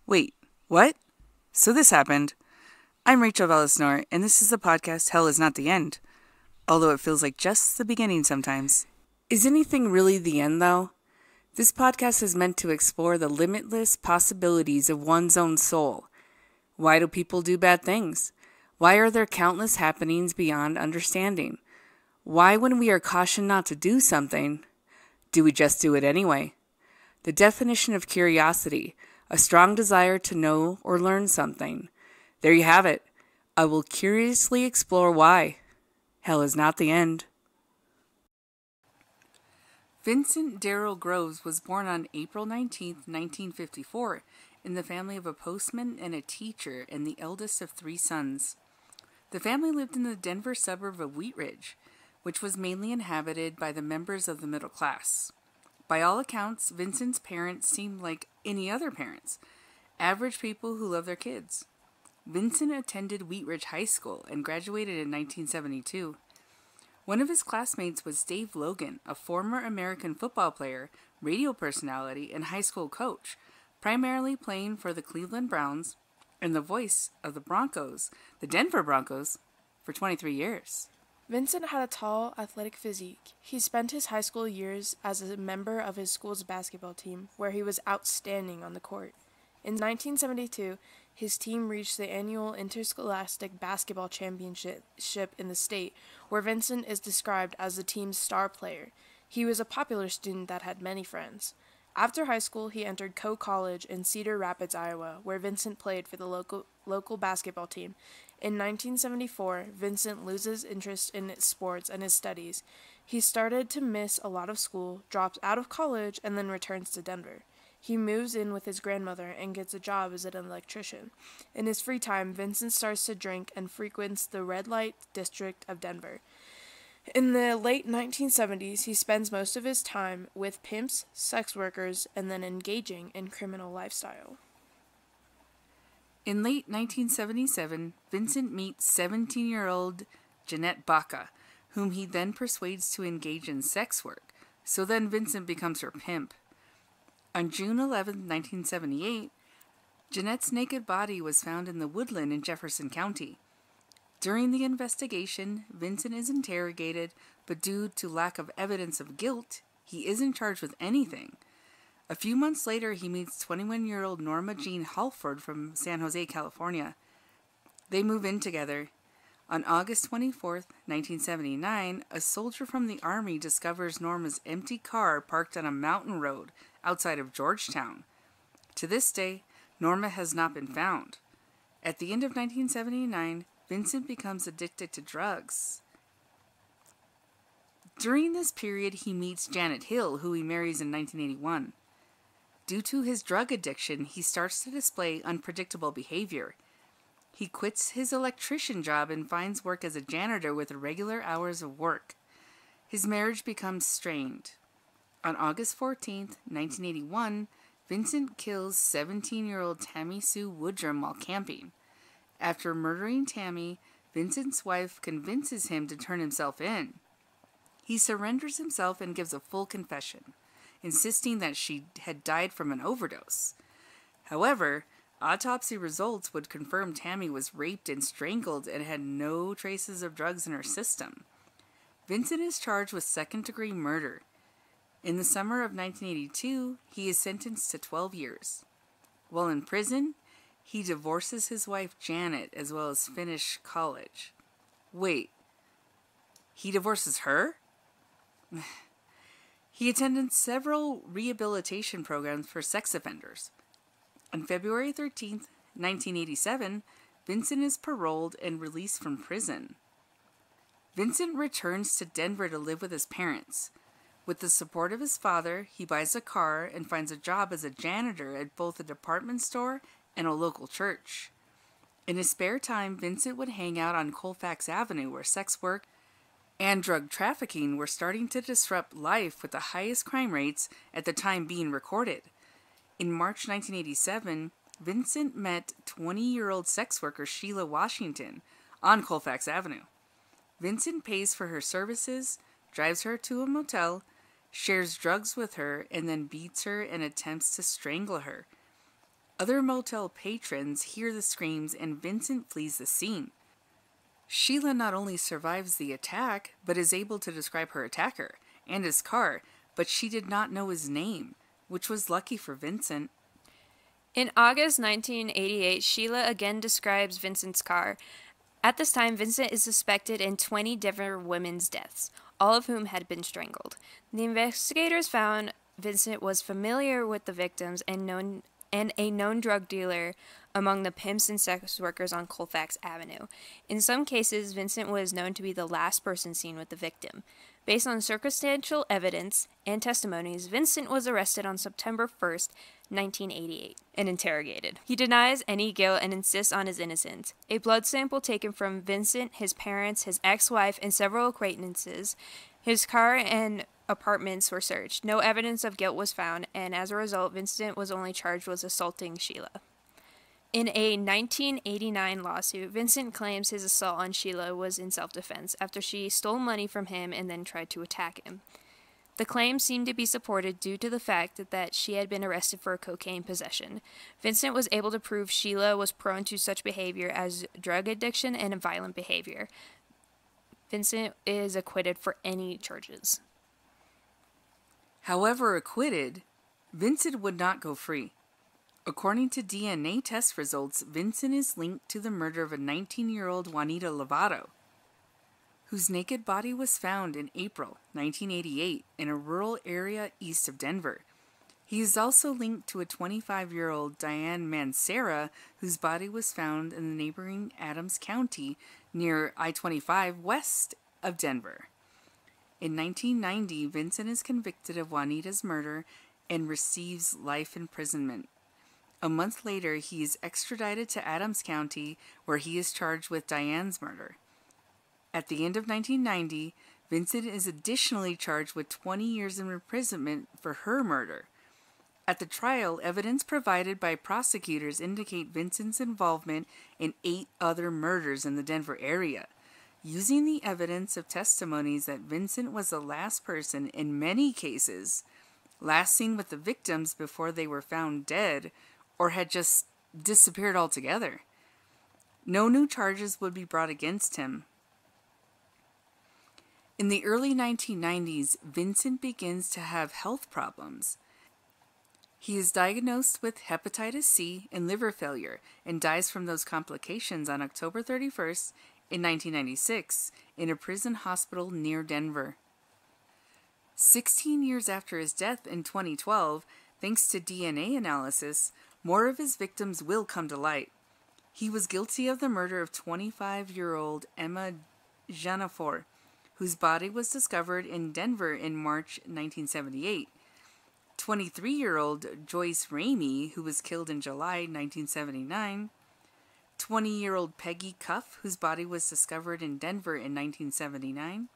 Wait, what? So this happened. I'm Rachel Velis, and this is the podcast Hell is Not the End, although it feels like just the beginning sometimes. Is anything really the end, though? This podcast is meant to explore the limitless possibilities of one's own soul. Why do people do bad things? Why are there countless happenings beyond understanding? Why, when we are cautioned not to do something, do we just do it anyway? The definition of curiosity, a strong desire to know or learn something. There you have it. I will curiously explore why. Hell is not the end. Vincent Darrell Groves was born on April 19, 1954, in the family of a postman and a teacher and the eldest of 3 sons. The family lived in the Denver suburb of Wheat Ridge, which was mainly inhabited by the members of the middle class. By all accounts, Vincent's parents seemed like any other parents, average people who love their kids. Vincent attended Wheat Ridge High School and graduated in 1972. One of his classmates was Dave Logan, a former American football player, radio personality, and high school coach, primarily playing for the Cleveland Browns and the voice of the Denver Broncos, for 23 years. Vincent had a tall, athletic physique. He spent his high school years as a member of his school's basketball team, where he was outstanding on the court. In 1972, his team reached the annual interscholastic basketball championship in the state, where Vincent is described as the team's star player. He was a popular student that had many friends. After high school, he entered Coe College in Cedar Rapids, Iowa, where Vincent played for the local basketball team. In 1974, Vincent loses interest in sports and his studies. He started to miss a lot of school, drops out of college, and then returns to Denver. He moves in with his grandmother and gets a job as an electrician. In his free time, Vincent starts to drink and frequents the red light district of Denver. In the late 1970s, he spends most of his time with pimps, sex workers, and then engaging in criminal lifestyle. In late 1977, Vincent meets 17-year-old Jeanette Baca, whom he then persuades to engage in sex work, so then Vincent becomes her pimp. On June 11, 1978, Jeanette's naked body was found in the woodland in Jefferson County. During the investigation, Vincent is interrogated, but due to lack of evidence of guilt, he isn't charged with anything. A few months later, he meets 21-year-old Norma Jean Halford from San Jose, California. They move in together. On August 24, 1979, a soldier from the Army discovers Norma's empty car parked on a mountain road outside of Georgetown. To this day, Norma has not been found. At the end of 1979, Vincent becomes addicted to drugs. During this period, he meets Janet Hill, who he marries in 1981. Due to his drug addiction, he starts to display unpredictable behavior. He quits his electrician job and finds work as a janitor with irregular hours of work. His marriage becomes strained. On August 14, 1981, Vincent kills 17-year-old Tammy Sue Woodrum while camping. After murdering Tammy, Vincent's wife convinces him to turn himself in. He surrenders himself and gives a full confession, insisting that she had died from an overdose. However, autopsy results would confirm Tammy was raped and strangled and had no traces of drugs in her system. Vincent is charged with second-degree murder. In the summer of 1982, he is sentenced to 12 years. While in prison, he divorces his wife Janet as well as finish college. Wait, he divorces her? He attended several rehabilitation programs for sex offenders. On February 13, 1987, Vincent is paroled and released from prison. Vincent returns to Denver to live with his parents. With the support of his father, he buys a car and finds a job as a janitor at both a department store and a local church. In his spare time, Vincent would hang out on Colfax Avenue, where sex work and drug trafficking were starting to disrupt life with the highest crime rates at the time being recorded. In March 1987, Vincent met 20-year-old sex worker Sheila Washington on Colfax Avenue. Vincent pays for her services, drives her to a motel, shares drugs with her, and then beats her and attempts to strangle her. Other motel patrons hear the screams and Vincent flees the scene. Sheila not only survives the attack, but is able to describe her attacker and his car, but she did not know his name, which was lucky for Vincent. In August 1988, Sheila again describes Vincent's car. At this time, Vincent is suspected in 20 different women's deaths, all of whom had been strangled. The investigators found Vincent was familiar with the victims and a known drug dealer among the pimps and sex workers on Colfax Avenue. In some cases, Vincent was known to be the last person seen with the victim. Based on circumstantial evidence and testimonies, Vincent was arrested on September 1st, 1988, and interrogated. He denies any guilt and insists on his innocence. A blood sample taken from Vincent, his parents, his ex-wife, and several acquaintances. His car and apartments were searched. No evidence of guilt was found, and as a result, Vincent was only charged with assaulting Sheila. In a 1989 lawsuit, Vincent claims his assault on Sheila was in self-defense after she stole money from him and then tried to attack him. The claim seemed to be supported due to the fact that she had been arrested for cocaine possession. Vincent was able to prove Sheila was prone to such behavior as drug addiction and violent behavior. Vincent is acquitted for any charges. However acquitted, Vincent would not go free. According to DNA test results, Vincent is linked to the murder of a 19-year-old Juanita Lovato, whose naked body was found in April 1988 in a rural area east of Denver. He is also linked to a 25-year-old Diane Mancera, whose body was found in the neighboring Adams County near I-25 west of Denver. In 1990, Vincent is convicted of Juanita's murder and receives life imprisonment. A month later, he is extradited to Adams County, where he is charged with Diane's murder. At the end of 1990, Vincent is additionally charged with 20 years in imprisonment for her murder. At the trial, evidence provided by prosecutors indicate Vincent's involvement in 8 other murders in the Denver area. Using the evidence of testimonies that Vincent was the last person, in many cases, last seen with the victims before they were found dead, or had just disappeared altogether. No new charges would be brought against him. In the early 1990s, Vincent begins to have health problems. He is diagnosed with hepatitis C and liver failure and dies from those complications on October 31st in 1996 in a prison hospital near Denver. 16 years after his death in 2012, thanks to DNA analysis, more of his victims will come to light. He was guilty of the murder of 25-year-old Emma Janafor, whose body was discovered in Denver in March 1978. 23-year-old Joyce Ramey, who was killed in July 1979. 20-year-old Peggy Cuff, whose body was discovered in Denver in 1979.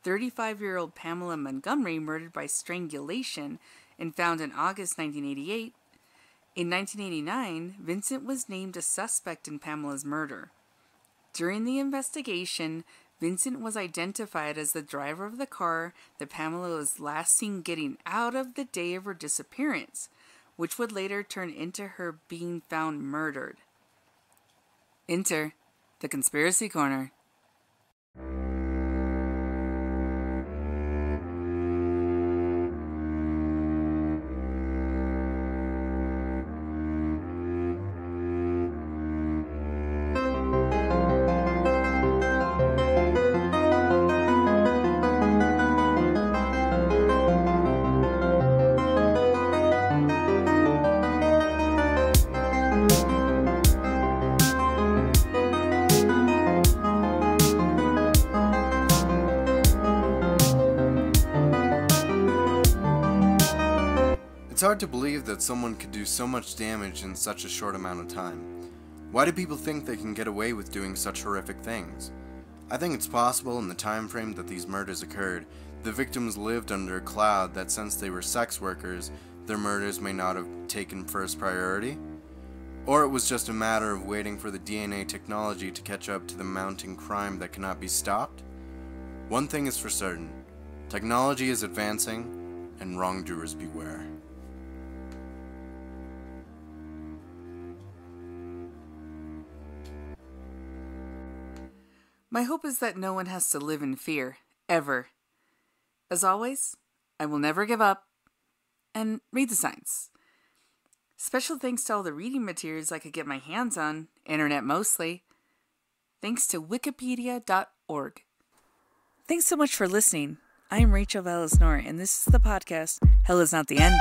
35-year-old Pamela Montgomery, murdered by strangulation and found in August 1988. In 1989, Vincent was named a suspect in Pamela's murder. During the investigation, Vincent was identified as the driver of the car that Pamela was last seen getting out of the day of her disappearance, which would later turn into her being found murdered. Enter the Conspiracy Corner. It's hard to believe that someone could do so much damage in such a short amount of time. Why do people think they can get away with doing such horrific things? I think it's possible in the time frame that these murders occurred, the victims lived under a cloud that since they were sex workers, their murders may not have taken first priority. Or it was just a matter of waiting for the DNA technology to catch up to the mounting crime that cannot be stopped. One thing is for certain, technology is advancing, and wrongdoers beware. My hope is that no one has to live in fear, ever. As always, I will never give up, and read the science. Special thanks to all the reading materials I could get my hands on, internet mostly. Thanks to wikipedia.org. Thanks so much for listening. I'm Rachel Velis, and this is the podcast, Hell is Not the End.